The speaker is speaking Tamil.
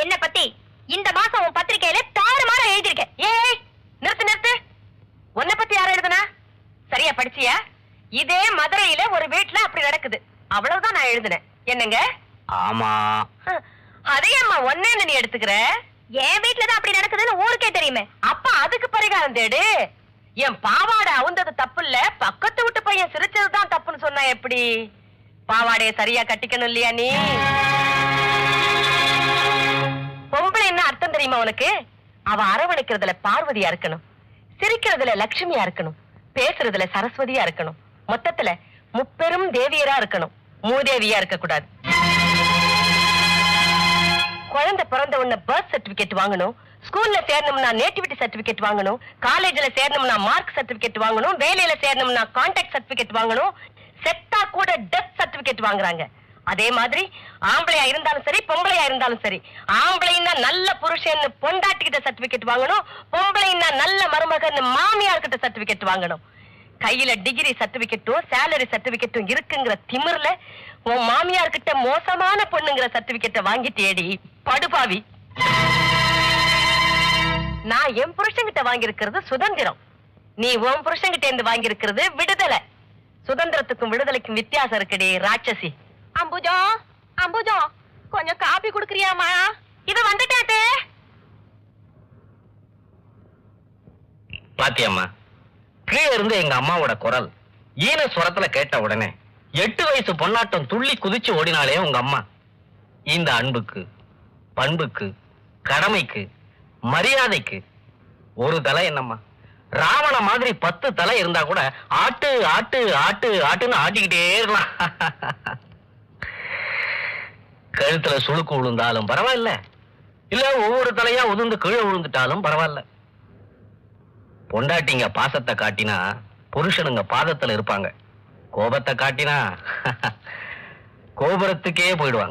என்ன பத்தி இந்த மாசம் உன் பத்திரிகையில தாறுமாற எழுதியிருக்கேன். ஏய் நிறுத்து நிறுத்து. உன்னை பத்தி யார எழுதுனா? சரியா படிச்சியா? இதே மதுரையில ஒரு வீட்டுல அப்படி நடக்குது, அவ்வளவுதான் நான் எழுதினேன். என்னங்க? ஆமா. அதையம்மா ஒன்னே நீ எடுத்துக்கிற? என் வீட்டுலதான் அப்படி நடக்குதுன்னு ஊருக்கே தெரியுமே. அப்ப அதுக்கு பரிகாரம் தேடு. என் பாவாடை அவுந்தது தப்பு இல்ல, பக்கத்து வீட்டு பையன் சிரிச்சதுதான் தப்புன்னு சொன்னா எப்படி? பாவாடைய சரியா கட்டிக்கணும் இல்லையா நீ? பொம்பளை என்ன அர்த்தம் தெரியுமா உனக்கு? அவ அரவணைக்கிறதுல பார்வதியா இருக்கணும், சிரிக்கிறதுல லட்சுமியா இருக்கணும், பேசுறதுல சரஸ்வதியா இருக்கணும், மொத்தத்துல முப்பெரும் தேவியரா இருக்கணும், மூதேவியா இருக்க கூடாது. குழந்தை பிறந்த உடனே பர்த் சர்டிபிகேட் வாங்கணும், ஸ்கூல்ல சேரணும்னா நேட்டிவிட்டி சர்டிபிகேட் வாங்கணும், காலேஜ்ல சேரணும்னா மார்க் சர்டிபிகேட் வாங்கணும், வேலையில சேரணும்னா கான்டாக்ட் சர்டிபிகேட் வாங்கணும், செத்தா கூட டெத் சர்டிபிகேட் வாங்குறாங்க. அதே மாதிரி ஆம்பளையா இருந்தாலும் சரி பொம்பளையா இருந்தாலும் சரி, ஆம்பளைன்னா நல்ல புருஷன் பொண்டாட்டிக்கிட்ட சர்டிபிகேட் வாங்கணும், பொம்பளைன்னா நல்ல மருமகன் மாமியார் கிட்ட சர்டிபிகேட் வாங்கணும். கையில டிகிரி சர்டிபிகேட்டும் சேலரி சர்டிபிகேட்டும் இருக்குங்கிற திமிர்ல உன் மாமியார் கிட்ட மோசமான பொண்ணுங்கிற சர்டிபிகேட்டை வாங்கிட்டேடி படுபாவி. நான் என் புருஷன்கிட்ட வாங்கியிருக்கிறது சுதந்திரம், நீ உன் புருஷன்கிட்ட இருந்து வாங்கியிருக்கிறது விடுதலை. சுதந்திரத்துக்கும் விடுதலைக்கும் வித்தியாசம் இருக்குடி ராட்சசி. அம்புஜம் அம்புஜம் கொஞ்சம் காபி குடுக்கறியாமா? இது வந்துட்டாத்தே. பாத்தியம்மா, கீழே இருந்து எங்க அம்மாவோட குரல் ஈன ஸ்வரத்துல கேட்ட உடனே 8 வயசு பொன்னாட்டம் துள்ளி குதிச்சு ஓடினாலே உங்க அம்மா. இந்த அன்புக்கு, பண்புக்கு, கடமைக்கு, மரியாதைக்கு ஒரு தலை என்னம்மா, ராவண மாதிரி 10 தலை இருந்தா கூட ஆட்டு ஆட்டு ஆட்டு ஆட்டுன்னு ஆட்டிக்கிட்டே இருக்கலாம். கழுத்துல சுளுக்கு விழுந்தாலும் பரவாயில்ல, இல்ல ஒவ்வொரு தலையா உதிர்ந்து கீழே விழுந்துட்டாலும் பரவாயில்ல. பொண்டாட்டிங்க பாசத்தை காட்டினா புருஷனுங்க பாதத்துல இருப்பாங்க, கோபத்தை காட்டினா கோபுரத்துக்கே போயிடுவாங்க.